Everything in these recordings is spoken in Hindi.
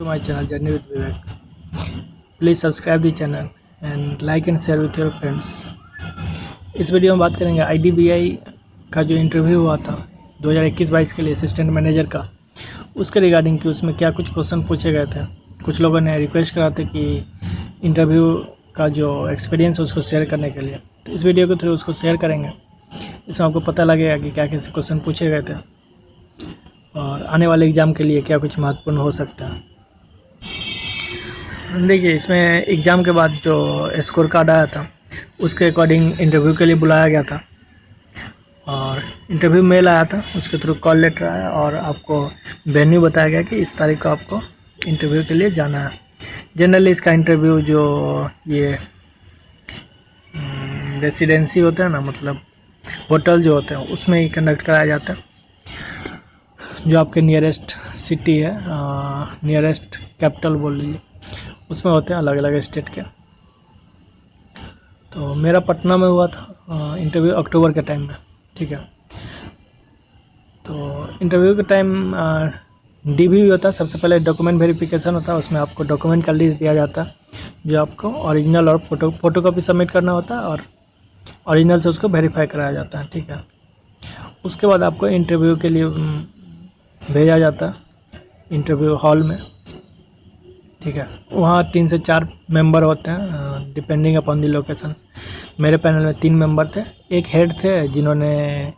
To my channel Journey with Vivek. Please subscribe the channel and like and share with your friends. इस वीडियो में बात करेंगे आईडीबीआई का जो इंटरव्यू हुआ था 2021-22 के लिए असिस्टेंट मैनेजर का, उसके रिगार्डिंग कि उसमें क्या कुछ क्वेश्चन पूछे गए थे। कुछ लोगों ने रिक्वेस्ट करा था कि इंटरव्यू का जो एक्सपीरियंस है उसको शेयर करने के लिए, तो इस वीडियो के थ्रू उसको शेयर करेंगे। इसमें आपको पता लगेगा कि क्या कैसे क्वेश्चन पूछे गए थे और आने वाले एग्ज़ाम के लिए क्या कुछ महत्वपूर्ण हो सकता है। देखिए, इसमें एग्ज़ाम के बाद जो स्कोर कार्ड आया था उसके अकॉर्डिंग इंटरव्यू के लिए बुलाया गया था और इंटरव्यू मेल आया था, उसके थ्रू कॉल लेटर आया और आपको वेन्यू बताया गया कि इस तारीख को आपको इंटरव्यू के लिए जाना है। जनरली इसका इंटरव्यू जो ये रेसिडेंसी होता है ना, मतलब होटल जो होते हैं उसमें ही कंडक्ट कराया जाता है, जो आपके नियरेस्ट सिटी है, नियरेस्ट कैपिटल बोल लीजिए, उसमें होते हैं अलग अलग स्टेट के। तो मेरा पटना में हुआ था इंटरव्यू अक्टूबर के टाइम में, ठीक है। तो इंटरव्यू के टाइम डीवी भी होता है, सबसे पहले डॉक्यूमेंट वेरिफिकेशन होता है, उसमें आपको डॉक्यूमेंट का लिस्ट दिया जाता है जो आपको ओरिजिनल और फोटोकॉपी सबमिट करना होता है और ओरिजिनल से उसको वेरीफाई कराया जाता है, ठीक है। उसके बाद आपको इंटरव्यू के लिए भेजा जाता है इंटरव्यू हॉल में, ठीक है। वहाँ 3 से 4 मेंबर होते हैं डिपेंडिंग अपॉन दी लोकेशन। मेरे पैनल में 3 मेंबर थे, एक हेड थे जिन्होंने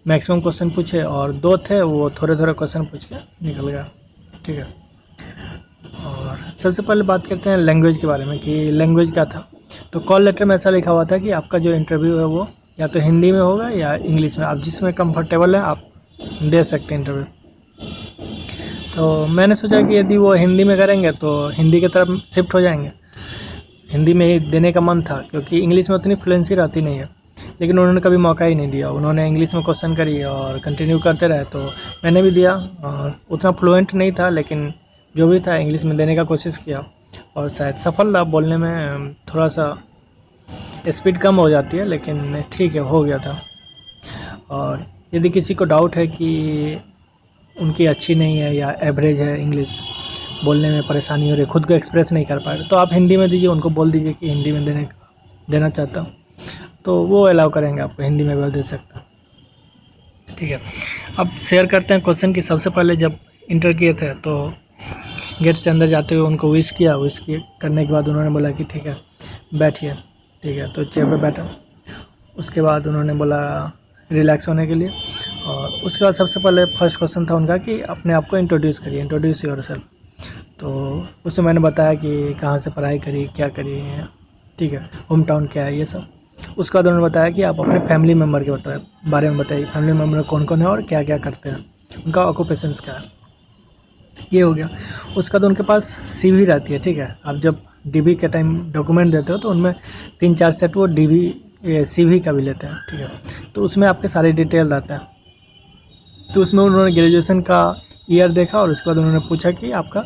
मैक्सिमम क्वेश्चन पूछे और 2 थे वो थोड़े थोड़े क्वेश्चन पूछ के निकल गया, ठीक है। और सबसे पहले बात करते हैं लैंग्वेज के बारे में कि लैंग्वेज क्या था। तो कॉल लेटर में ऐसा लिखा हुआ था कि आपका जो इंटरव्यू है वो या तो हिंदी में होगा या इंग्लिश में, आप जिसमें कंफर्टेबल है आप दे सकते हैं इंटरव्यू। तो मैंने सोचा कि यदि वो हिंदी में करेंगे तो हिंदी की तरफ शिफ्ट हो जाएंगे, हिंदी में ही देने का मन था क्योंकि इंग्लिश में उतनी फ्लुएंसी रहती नहीं है। लेकिन उन्होंने कभी मौका ही नहीं दिया, उन्होंने इंग्लिश में क्वेश्चन करी और कंटिन्यू करते रहे, तो मैंने भी दिया। और उतना फ्लुएंट नहीं था लेकिन जो भी था इंग्लिश में देने का कोशिश किया और शायद सफल रहा। बोलने में थोड़ा सा स्पीड कम हो जाती है लेकिन ठीक है, हो गया था। और यदि किसी को डाउट है कि उनकी अच्छी नहीं है या एवरेज है, इंग्लिश बोलने में परेशानी हो रही है, खुद को एक्सप्रेस नहीं कर पा रहे, तो आप हिंदी में दीजिए, उनको बोल दीजिए कि हिंदी में देना चाहता हूँ, तो वो अलाउ करेंगे, आपको हिंदी में भी दे सकता है, ठीक है। अब शेयर करते हैं क्वेश्चन की। सबसे पहले जब इंटर किए थे तो गेट से अंदर जाते हुए उनको विश किया, करने के बाद उन्होंने बोला कि ठीक है बैठिए, ठीक है। तो चेयर पर बैठा, उसके बाद उन्होंने बोला रिलैक्स होने के लिए, और उसके बाद सबसे पहले फर्स्ट क्वेश्चन था उनका कि अपने आप को इंट्रोड्यूस करिए, इंट्रोड्यूस योरसेल्फ। तो उससे मैंने बताया कि कहाँ से पढ़ाई करी, क्या करी है, ठीक है, होम टाउन क्या है, ये सब। उसके बाद उन्होंने बताया कि आप अपने फैमिली मेम्बर के बारे में बताइए, फैमिली मेम्बर कौन कौन है और क्या क्या करते हैं, उनका ऑक्यूपेशंस क्या है, ये हो गया। उसके बाद उनके पास सीवी रहती है, ठीक है। आप जब डीवी के टाइम डॉक्यूमेंट देते हो तो उनमें 3-4 सेट वो डीवी सीवी का भी लेते हैं, ठीक है। तो उसमें आपके सारे डिटेल रहते हैं। तो उसमें उन्होंने ग्रेजुएशन का ईयर देखा और उसके बाद उन्होंने पूछा कि आपका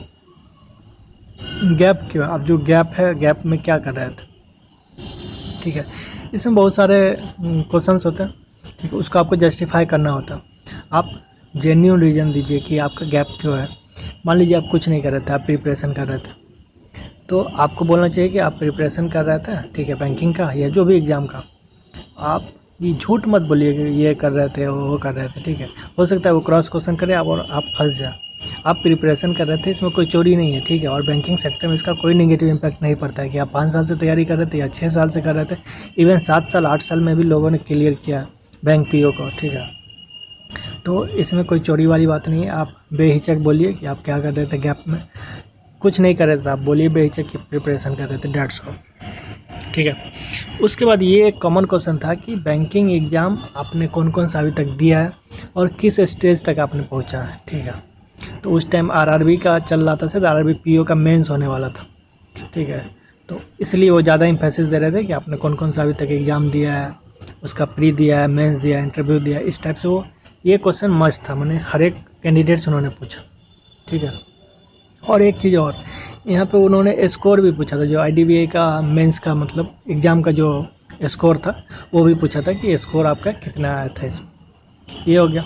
गैप क्यों, आप जो गैप है गैप में क्या कर रहे थे, ठीक है। इसमें बहुत सारे क्वेश्चंस होते हैं, ठीक है, उसको आपको जस्टिफाई करना होता है। आप जेन्युइन रीज़न दीजिए कि आपका गैप क्यों है। मान लीजिए आप कुछ नहीं कर रहे थे, आप प्रिपरेशन कर रहे थे, तो आपको बोलना चाहिए कि आप प्रिपरेशन कर रहे थे, ठीक है, बैंकिंग का या जो भी एग्ज़ाम का। आप ये झूठ मत बोलिए कि ये कर रहे थे वो कर रहे थे, ठीक है। हो सकता है वो क्रॉस क्वेश्चन करे और आप फंस जाए। आप प्रिपरेशन कर रहे थे, इसमें कोई चोरी नहीं है, ठीक है। और बैंकिंग सेक्टर में इसका कोई नेगेटिव इम्पैक्ट नहीं पड़ता है कि आप 5 साल से तैयारी कर रहे थे या 6 साल से कर रहे थे। इवन 7 साल 8 साल में भी लोगों ने क्लियर किया बैंक पीओ को, ठीक है। तो इसमें कोई चोरी वाली बात नहीं है। आप बेहिचक बोलिए कि आप क्या कर रहे थे गैप में, कुछ नहीं कर रहे थे, आप बोलिए बेहिचक कि प्रिपरेशन कर रहे थे, डेट्स ऑल, ठीक है। उसके बाद ये एक कॉमन क्वेश्चन था कि बैंकिंग एग्ज़ाम आपने कौन कौन सा अभी तक दिया है और किस स्टेज तक आपने पहुंचा है, ठीक है। तो उस टाइम आरआरबी का चल रहा था, शायद आरआरबी पीओ का मेंस होने वाला था, ठीक है। तो इसलिए वो ज़्यादा इम्फेसिस दे रहे थे कि आपने कौन कौन सा अभी तक एग्ज़ाम दिया है, उसका प्री दिया है, मेंस दिया है, इंटरव्यू दिया है, इस टाइप से वो ये क्वेश्चन मस्ट था, मैंने हर एक कैंडिडेट से उन्होंने पूछा, ठीक है। और एक चीज़ और, यहाँ पे उन्होंने स्कोर भी पूछा था, जो आईडीबीआई का मेंस का मतलब एग्ज़ाम का जो स्कोर था वो भी पूछा था कि स्कोर आपका कितना आया था इसमें, ये हो गया।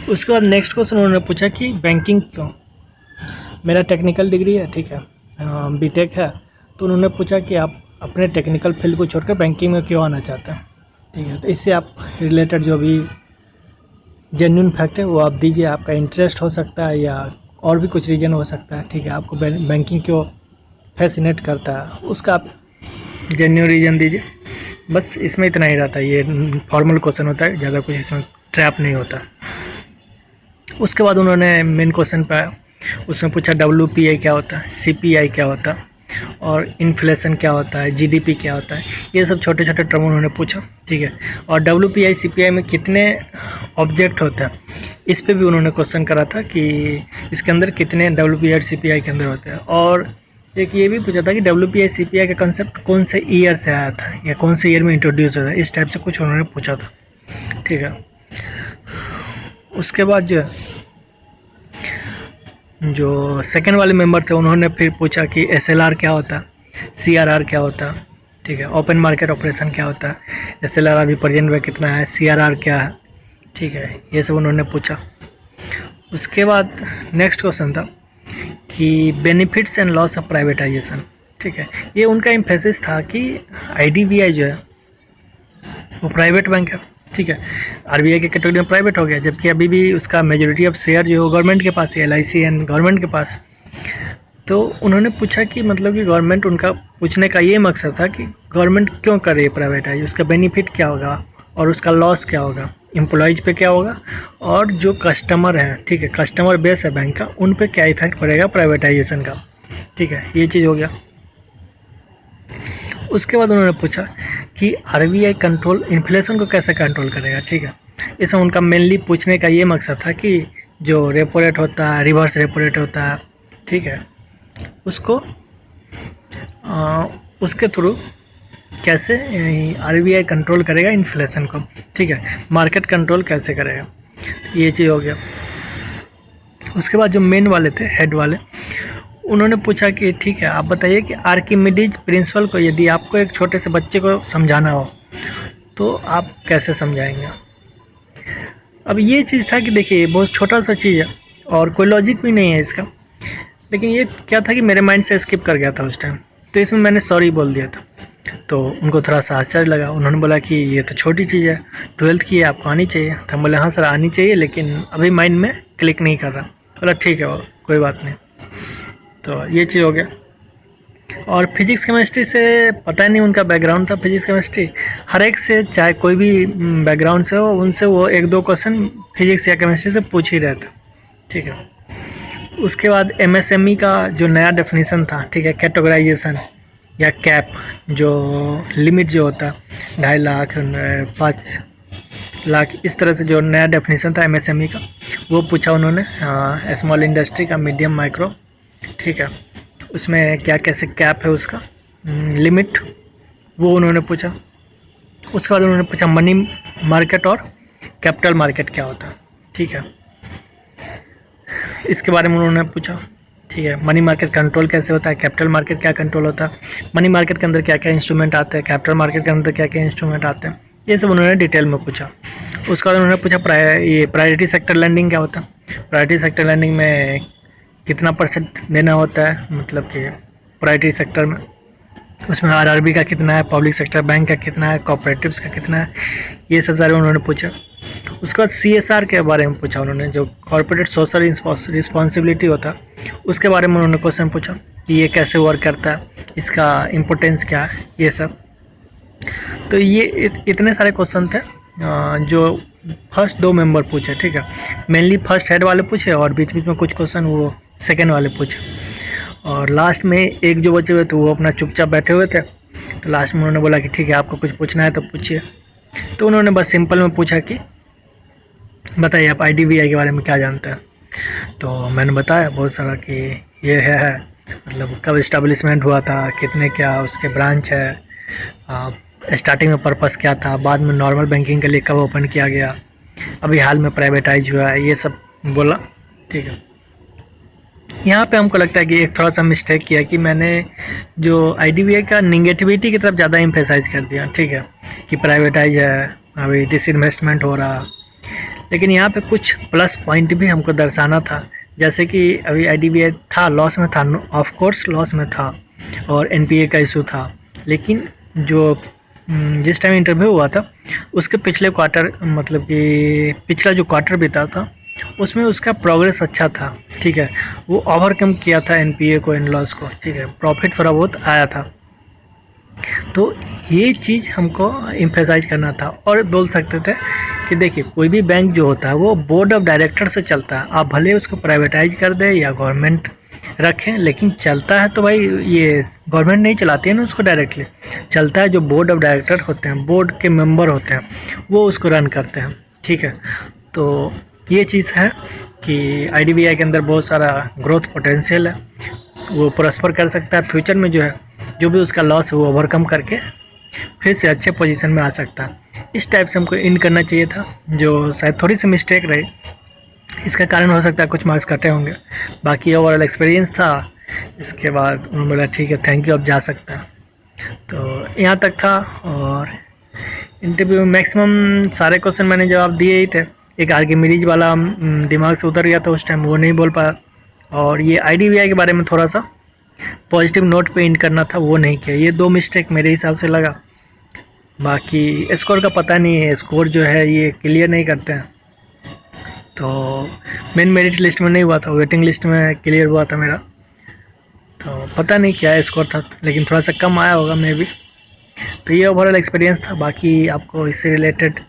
उसके बाद नेक्स्ट क्वेश्चन उन्होंने पूछा कि बैंकिंग क्यों, मेरा टेक्निकल डिग्री है, ठीक है, बीटेक है। तो उन्होंने पूछा कि आप अपने टेक्निकल फील्ड को छोड़कर बैंकिंग में क्यों आना चाहते हैं, ठीक है। तो इससे आप रिलेटेड जो भी जेन्युइन फैक्ट है वो आप दीजिए। आपका इंटरेस्ट हो सकता है या और भी कुछ रीज़न हो सकता है, ठीक है। आपको बैंकिंग क्यों फैसिनेट करता है, उसका आप जेन्युइन रीज़न दीजिए। बस इसमें इतना ही रहता है, ये फॉर्मल क्वेश्चन होता है, ज़्यादा कुछ इसमें ट्रैप नहीं होता। उसके बाद उन्होंने मेन क्वेश्चन पे उसमें पूछा WPI क्या होता है, CPI क्या होता है, और इन्फ्लेशन क्या होता है, GDP क्या होता है। ये सब छोटे छोटे टर्म उन्होंने पूछा, ठीक है। और WPI CPI में कितने ऑब्जेक्ट होते हैं, इस पे भी उन्होंने क्वेश्चन करा था कि इसके अंदर कितने WPI और CPI के अंदर होते हैं। और एक ये भी पूछा था कि WPI CPI का कंसेप्ट कौन से ईयर से आया था या कौन से ईयर में इंट्रोड्यूस हुआ था, इस टाइप से कुछ उन्होंने पूछा था, ठीक है। उसके बाद जो सेकंड वाले मेंबर थे उन्होंने फिर पूछा कि SLR क्या होता है, CRR क्या होता है, ठीक है, ओपन मार्केट ऑपरेशन क्या होता है, SLR अभी प्रेजेंट में कितना है, CRR क्या है, ठीक है। ये सब उन्होंने पूछा। उसके बाद नेक्स्ट क्वेश्चन था कि benefits and loss of privatisation, ठीक है। ये उनका एम्फेसिस था कि IDBI जो है वो प्राइवेट बैंक है, ठीक है। RBI के कैटेगरी में प्राइवेट हो गया, जबकि अभी भी उसका मेजोरिटी ऑफ शेयर जो गवर्नमेंट के पास है, LIC एंड गवर्नमेंट के पास। तो उन्होंने पूछा कि मतलब कि गवर्नमेंट, उनका पूछने का ये मकसद था कि गवर्नमेंट क्यों कर रही है प्राइवेटाइज, उसका बेनिफिट क्या होगा और उसका लॉस क्या होगा, एम्प्लॉयज़ पे क्या होगा, और जो कस्टमर है, ठीक है, कस्टमर बेस है बैंक का, उन पे क्या इफेक्ट पड़ेगा प्राइवेटाइजेशन का, ठीक है। ये चीज़ हो गया। उसके बाद उन्होंने पूछा कि RBI कंट्रोल इन्फ्लेशन को कैसे कंट्रोल करेगा, ठीक है। इसमें उनका मेनली पूछने का ये मकसद था कि जो रेपो रेट होता है, रिवर्स रेपो रेट होता है, ठीक है, उसको उसके थ्रू कैसे RBI कंट्रोल करेगा इन्फ्लेशन को, ठीक है, मार्केट कंट्रोल कैसे करेगा, ये चीज़ हो गया। उसके बाद जो मेन वाले थे, हेड वाले, उन्होंने पूछा कि ठीक है, आप बताइए कि आर्किमिडीज प्रिंसिपल को यदि आपको एक छोटे से बच्चे को समझाना हो तो आप कैसे समझाएंगे। अब ये चीज़ था कि देखिए बहुत छोटा सा चीज़ है और कोई लॉजिक भी नहीं है इसका, लेकिन ये क्या था कि मेरे माइंड से स्किप कर गया था उस टाइम, तो इसमें मैंने सॉरी बोल दिया था। तो उनको थोड़ा सा आश्चर्य लगा, उन्होंने बोला कि ये तो छोटी चीज़ है, 12th की है, आपको आनी चाहिए। तो हम बोले हाँ सर आनी चाहिए, लेकिन अभी माइंड में क्लिक नहीं कर रहा। बोला ठीक है, कोई बात नहीं। तो ये चीज़ हो गया। और फिजिक्स केमिस्ट्री से पता नहीं उनका बैकग्राउंड था, फिजिक्स केमिस्ट्री हर एक से, चाहे कोई भी बैकग्राउंड से हो, उनसे वो 1-2 क्वेश्चन फिजिक्स या केमिस्ट्री से पूछ ही रहे थे, ठीक है। उसके बाद MSME का जो नया डेफिनेशन था, ठीक है, कैटेगराइजेशन या कैप, जो लिमिट जो होता है 2.5 लाख 5 लाख, इस तरह से जो नया डेफिनेशन था MSME का, वो पूछा उन्होंने। स्मॉल इंडस्ट्री का, मीडियम, माइक्रो, ठीक है, उसमें क्या कैसे कैप है उसका लिमिट, वो उन्होंने पूछा। उसके बाद उन्होंने पूछा मनी मार्केट और कैपिटल मार्केट क्या होता है, ठीक है, इसके बारे में उन्होंने पूछा, ठीक है। मनी मार्केट कंट्रोल कैसे होता है, कैपिटल मार्केट क्या कंट्रोल होता है, मनी मार्केट के अंदर क्या क्या इंस्ट्रूमेंट आते हैं, कैपिटल मार्केट के अंदर क्या क्या इंस्ट्रूमेंट आते हैं, ये सब उन्होंने डिटेल में पूछा। उसके बाद उन्होंने पूछा ये प्रायोरिटी सेक्टर लैंडिंग क्या होता है, प्रायोरिटी सेक्टर लैंडिंग में कितना % देना होता है, मतलब कि प्रायोरिटी सेक्टर में उसमें RRB का कितना है, पब्लिक सेक्टर बैंक का कितना है, कोऑपरेटिव्स का कितना है, ये सब सारे उन्होंने पूछा। उसके बाद CSR के बारे में पूछा उन्होंने, जो कॉर्पोरेट सोशल रिस्पॉन्सिबिलिटी होता है, उसके बारे में उन्होंने क्वेश्चन पूछा कि ये कैसे वर्क करता है, इसका इम्पोर्टेंस क्या है, ये सब। तो ये इतने सारे क्वेश्चन थे जो फर्स्ट 2 मेंबर पूछे, ठीक है। मेनली फर्स्ट हेड वाले पूछे और बीच बीच में कुछ क्वेश्चन वो सेकेंड वाले पूछे, और लास्ट में एक जो बचे हुए थे वो अपना चुपचाप बैठे हुए थे। तो लास्ट में उन्होंने बोला कि ठीक है, आपको कुछ पूछना है तो पूछिए। तो उन्होंने बस सिंपल में पूछा कि बताइए आप IDBI के बारे में क्या जानते हैं। तो मैंने बताया बहुत सारा कि ये है, मतलब कब इस्टेब्लिशमेंट हुआ था, कितने क्या उसके ब्रांच है, स्टार्टिंग में पर्पस क्या था, बाद में नॉर्मल बैंकिंग के लिए कब ओपन किया गया, अभी हाल में प्राइवेटाइज हुआ है, ये सब बोला, ठीक है। यहाँ पे हमको लगता है कि एक थोड़ा सा मिस्टेक किया कि मैंने जो IDBI का निगेटिविटी की तरफ ज़्यादा एम्फेसाइज कर दिया, ठीक है, कि प्राइवेटाइज है, अभी डिसइन्वेस्टमेंट हो रहा। लेकिन यहाँ पे कुछ प्लस पॉइंट भी हमको दर्शाना था, जैसे कि अभी IDBI था, लॉस में था, ऑफ कोर्स लॉस में था, और NPA का इशू था, लेकिन जो जिस टाइम इंटरव्यू हुआ था उसके पिछले क्वार्टर, मतलब कि पिछला जो क्वार्टर बीता था उसमें उसका प्रोग्रेस अच्छा था, ठीक है। वो ओवरकम किया था NPA को, इन लॉस को, ठीक है, प्रॉफिट थोड़ा बहुत आया था। तो ये चीज़ हमको एम्फेसाइज करना था, और बोल सकते थे कि देखिए कोई भी बैंक जो होता है वो बोर्ड ऑफ डायरेक्टर से चलता है, आप भले उसको प्राइवेटाइज कर दें या गवर्नमेंट रखें, लेकिन चलता है तो भाई ये गवर्नमेंट नहीं चलाती है ना उसको डायरेक्टली, चलता है जो बोर्ड ऑफ डायरेक्टर होते हैं, बोर्ड के मेंबर होते हैं, वो उसको रन करते हैं, ठीक है। तो ये चीज़ है कि IDBI के अंदर बहुत सारा ग्रोथ पोटेंशियल है, वो प्रॉस्पर कर सकता है फ्यूचर में, जो है जो भी उसका लॉस है वो ओवरकम करके फिर से अच्छे पोजीशन में आ सकता है। इस टाइप से हमको इन करना चाहिए था, जो शायद थोड़ी सी मिस्टेक रही, इसका कारण हो सकता है कुछ मार्क्स कटे होंगे। बाकी ओवरऑल एक्सपीरियंस था। इसके बाद उन्होंने बोला ठीक है थैंक यू, अब जा सकता है। तो यहाँ तक था, और इंटरव्यू में मैक्सिमम सारे क्वेश्चन मैंने जवाब दिए ही थे। एक आर्किमिडीज वाला दिमाग से उतर गया था उस टाइम, वो नहीं बोल पाया, और ये IDBI के बारे में थोड़ा सा पॉजिटिव नोट पे एंड करना था, वो नहीं किया। ये 2 मिस्टेक मेरे हिसाब से लगा। बाकी स्कोर का पता नहीं है, स्कोर जो है ये क्लियर नहीं करते हैं, तो मेन मेरिट लिस्ट में नहीं हुआ था, वेटिंग लिस्ट में क्लियर हुआ था मेरा। तो पता नहीं क्या स्कोर था, लेकिन थोड़ा सा कम आया होगा मे बी। तो ये ओवरऑल एक्सपीरियंस था। बाकी आपको इससे रिलेटेड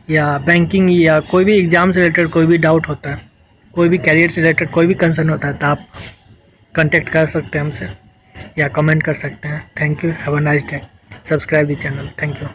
या बैंकिंग या कोई भी एग्ज़ाम से रिलेटेड कोई भी डाउट होता है, कोई भी कैरियर से रिलेटेड कोई भी कंसर्न होता है, तो आप कांटेक्ट कर सकते हैं हमसे या कमेंट कर सकते हैं। Thank you, have a nice day, subscribe the channel, thank you.